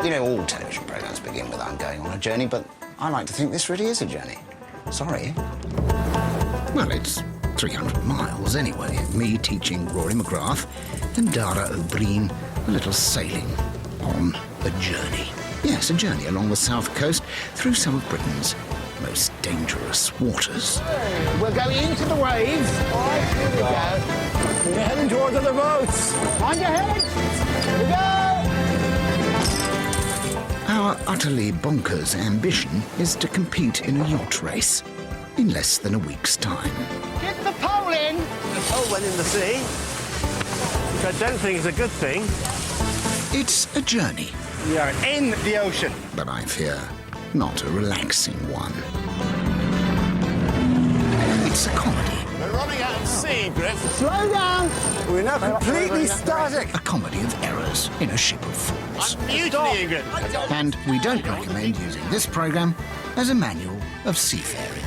You know, all television programmes begin with "I'm going on a journey," but I like to think this really is a journey. Sorry. Well, it's 300 miles anyway. Me teaching Rory McGrath and Dara Briain a little sailing on a journey. Yes, a journey along the south coast through some of Britain's most dangerous waters. Hey, we're going into the waves. All right, here we go. We're heading towards other boats. On your head. Here we go. Our utterly bonkers ambition is to compete in a yacht race in less than a week's time. Get the pole in. The pole went in the sea, which I don't think is a good thing. It's a journey. We are in the ocean. But I fear not a relaxing one. It's a comedy. We're running out of sea, Griff. Slow down. We're now completely static. A comedy of errors in a ship of fools. I'm mutinying, Griff. And we don't recommend using this programme as a manual of seafaring.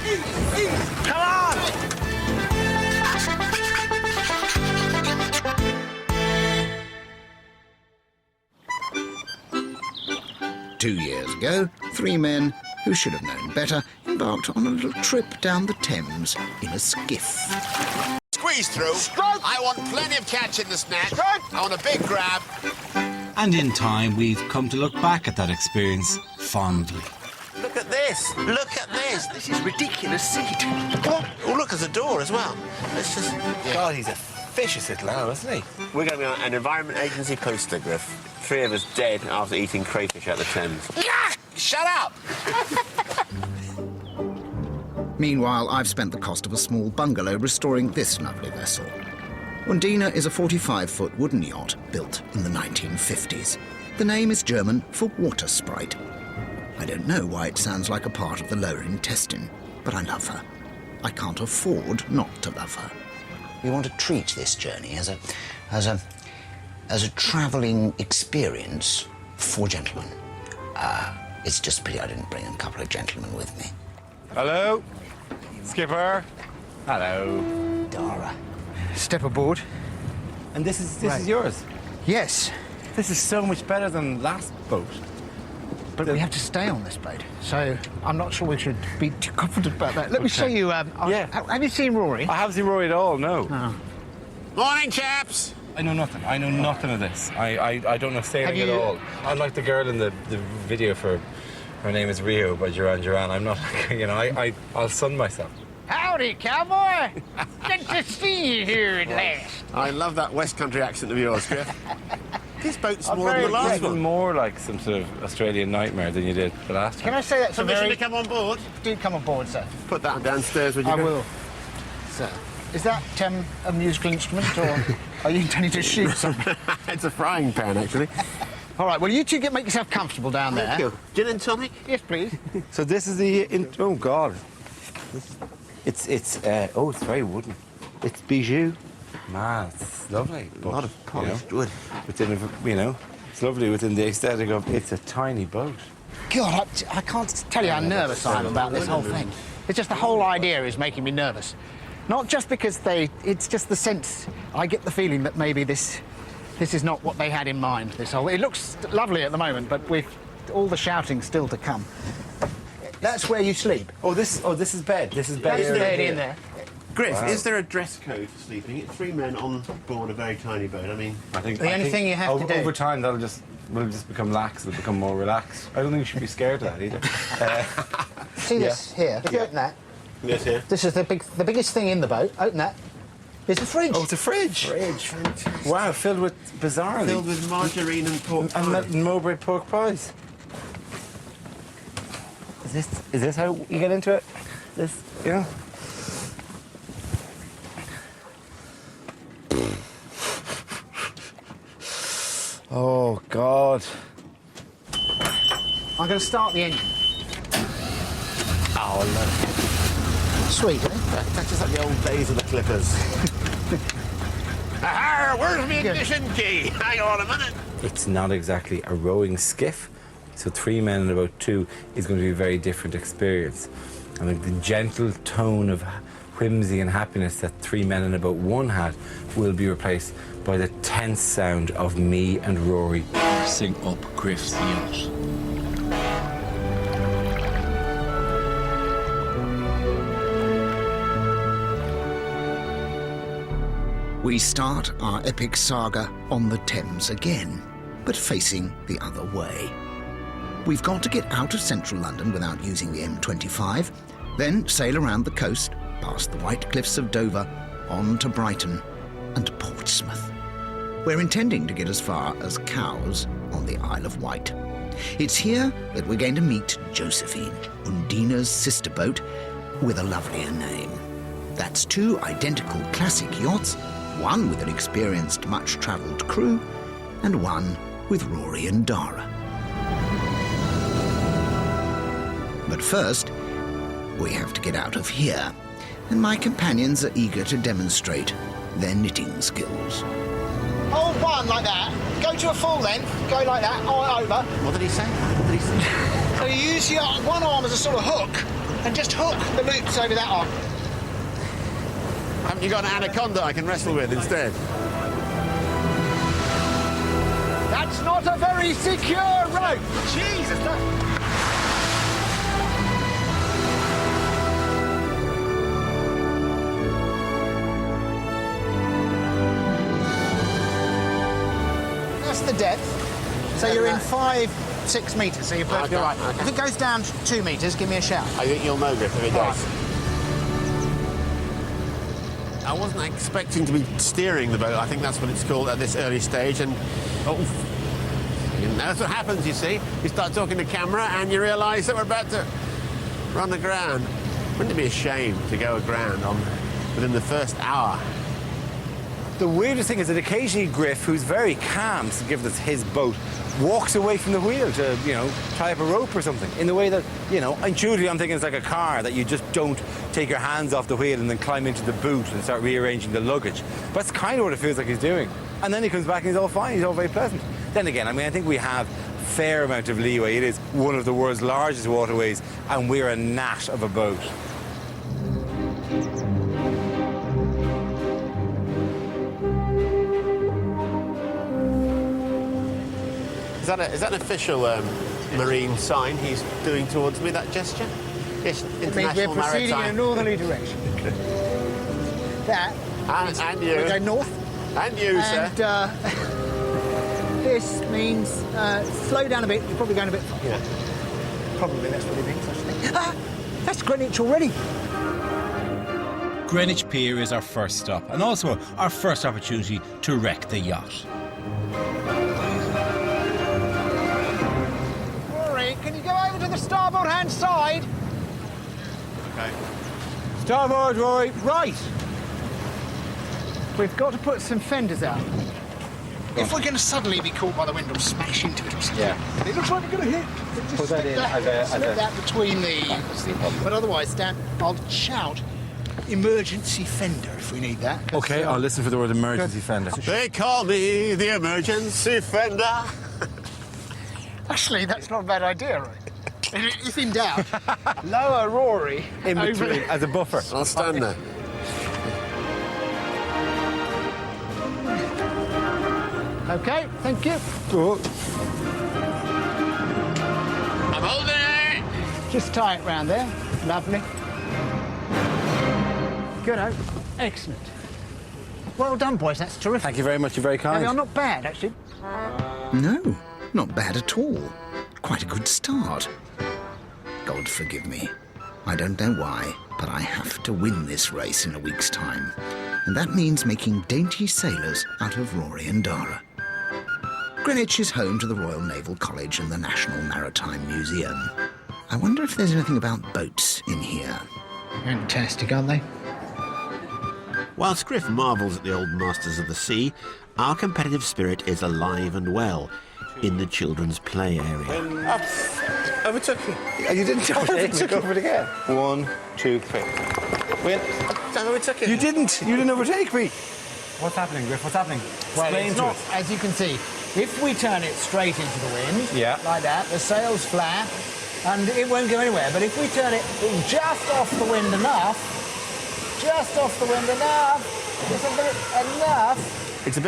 Come on! 2 years ago, 3 men who should have known better embarked on a little trip down the Thames in a skiff. Squeeze through. Stroke. I want plenty of catch in this net. I want a big grab. And in time, we've come to look back at that experience fondly. Look at this. Look at this. This is ridiculous seat. Oh, look, there's a door as well. Let's just... God, he's a vicious little animal, isn't he? We're going to be on an Environment Agency poster, Griff. 3 of us dead after eating crayfish out the Thames. Shut up! Meanwhile, I've spent the cost of a small bungalow restoring this lovely vessel. Undina is a 45-foot wooden yacht built in the 1950s. The name is German for water sprite. I don't know why it sounds like a part of the lower intestine, but I love her. I can't afford not to love her. We want to treat this journey as a travelling experience for gentlemen. It's just a pity I didn't bring a couple of gentlemen with me. Hello? Skipper? Hello. Dara. Step aboard. And this is yours? Yes, This is so much better than last boat. but we have to stay on this boat, so I'm not sure we should be too confident about that. Let me show you. Yeah. Have you seen Rory? I haven't seen Rory at all, no. Morning, chaps. I know nothing. I know nothing of this. I don't know sailing Have at you- all. I'm like the girl in the video for Her Name is Rio by Duran Duran. I'm not, I'll sun myself. Howdy, cowboy. Good to see you here at last. I love that West Country accent of yours, Griff. This boat's more than the Very- last even one. more like some sort of Australian nightmare than you did the last Can time. I say that's a Permission very... to come on board? Do come on board, sir. Put that downstairs, would you? I Griff? will. Sir. Is that a musical instrument, or are you intending to shoot something? It's a frying pan, actually. All right, well, you two make yourself comfortable down there. Thank you. Gin and tonic? Yes, please. So this is oh God. It's very wooden. It's bijou. Man, it's lovely. A lot of polished wood. Within, it's lovely within the aesthetic of it's a tiny boat. God, I can't tell you how nervous I am about this whole thing. It's just the whole idea is making me nervous. Not just because it's just the sense, I get the feeling that maybe this is not what they had in mind, it looks lovely at the moment, but with all the shouting still to come. That's where you sleep. This is bed. This is bed. That's the bed in there. Griff, Wow. is there a dress code for sleeping? 3 men on board a very tiny boat. I mean, I think The only thing you have to do- over time we'll just become lax. It'll become more relaxed. I don't think you should be scared of that either. See this here? If you open that, yes, here. this is the biggest thing in the boat. Open that. It's a fridge. Oh, it's a fridge. Wow, filled with bizarrely Filled with margarine and pork and pies. Mowbray pork pies. Is this how you get into it? This, yeah. Oh God. I'm going to start the engine. Oh, look. Sweet, isn't it? That's just like the old days of the Clippers. Aha, where's my ignition key? Hang on a minute. It's not exactly a rowing skiff, so 3 men in a boat 2 is going to be a very different experience. I think the gentle tone of whimsy and happiness that 3 men in a boat 1 had will be replaced by the tense sound of me and Rory racing up Griff's yacht. We start our epic saga on the Thames again, but facing the other way. We've got to get out of central London without using the M25, then sail around the coast, past the white cliffs of Dover, on to Brighton and Portsmouth. We're intending to get as far as Cowes on the Isle of Wight. It's here that we're going to meet Josephine, Undina's sister boat, with a lovelier name. That's two identical classic yachts, one with an experienced, much-travelled crew, and one with Rory and Dara. But first, we have to get out of here, and my companions are eager to demonstrate their knitting skills. Hold one like that. Go to a full length. Go like that. Eye over. What did he say? What did he say? So you use your one arm as a sort of hook, and just hook the loops over that arm. Haven't you got an anaconda I can wrestle with instead? That's not a very secure rope. Jesus. That's the depth. So you're in 5-6 metres, so you're perfectly Okay, right. okay. If it goes down 2 metres, give me a shout. I think you'll know, Griff, if it Right. does. I wasn't expecting to be steering the boat. I think that's what it's called at this early stage. And that's what happens, you see. You start talking to camera and you realise that we're about to run aground. Wouldn't it be a shame to go aground within the first hour? The weirdest thing is that occasionally Griff, who's very calm to give us his boat, walks away from the wheel to, tie up a rope or something. In the way that, intuitively I'm thinking it's like a car, that you just don't take your hands off the wheel and then climb into the boot and start rearranging the luggage. But that's kind of what it feels like he's doing. And then he comes back and he's all fine, he's all very pleasant. Then again, I think we have a fair amount of leeway. It is one of the world's largest waterways, and we're a gnat of a boat. Is that an official marine sign he's doing towards me, that gesture? Yes, It means we're International proceeding in a Maritime. northerly direction. That. And you. We're going north. And you, sir. And this means slow down a bit. You're probably going a bit far. Yeah. Probably, that's what it means, actually. Ah, that's Greenwich already. Greenwich Pier is our first stop, and also our first opportunity to wreck the yacht. Rory, can you go over to the starboard hand side? Okay. Starboard, Rory, right! We've got to put some fenders out. If we're going to suddenly be caught by the wind or smash into it or something, Yeah. it looks like we're going to hit. Just Put that slip in as slip a- that between the... But otherwise, Dan, I'll shout emergency fender if we need that. 'cause, Okay, I'll listen for the word emergency fender. They call me the emergency fender. Actually, that's not a bad idea, right? If in doubt, lower Rory In over between, the- as a buffer. I'll stand there. Okay, thank you. Oh, I'm holding it. Just tie it round there. Lovely. Good, oh. Excellent. Well done, boys. That's terrific. thank you very much, you're very They kind. are not bad, actually. No, not bad at all. Quite a good start. God forgive me. I don't know why, but I have to win this race in a week's time. And that means making dainty sailors out of Rory and Dara. Greenwich is home to the Royal Naval College and the National Maritime Museum. I wonder if there's anything about boats in here. Fantastic, aren't they? Whilst Griff marvels at the old masters of the sea, our competitive spirit is alive and well in the children's play area. Overtook you. You didn't overtake. Go for it again. 1, 2, 3. Win. Overtook You didn't. You didn't overtake me. What's happening, Griff? What's happening? Well, Explain it's to not, us. as you can see, if we turn it straight into the wind, Yeah. like that, the sail's flat, and it won't go anywhere. But if we turn it just off the wind enough, just a bit enough, It's a bit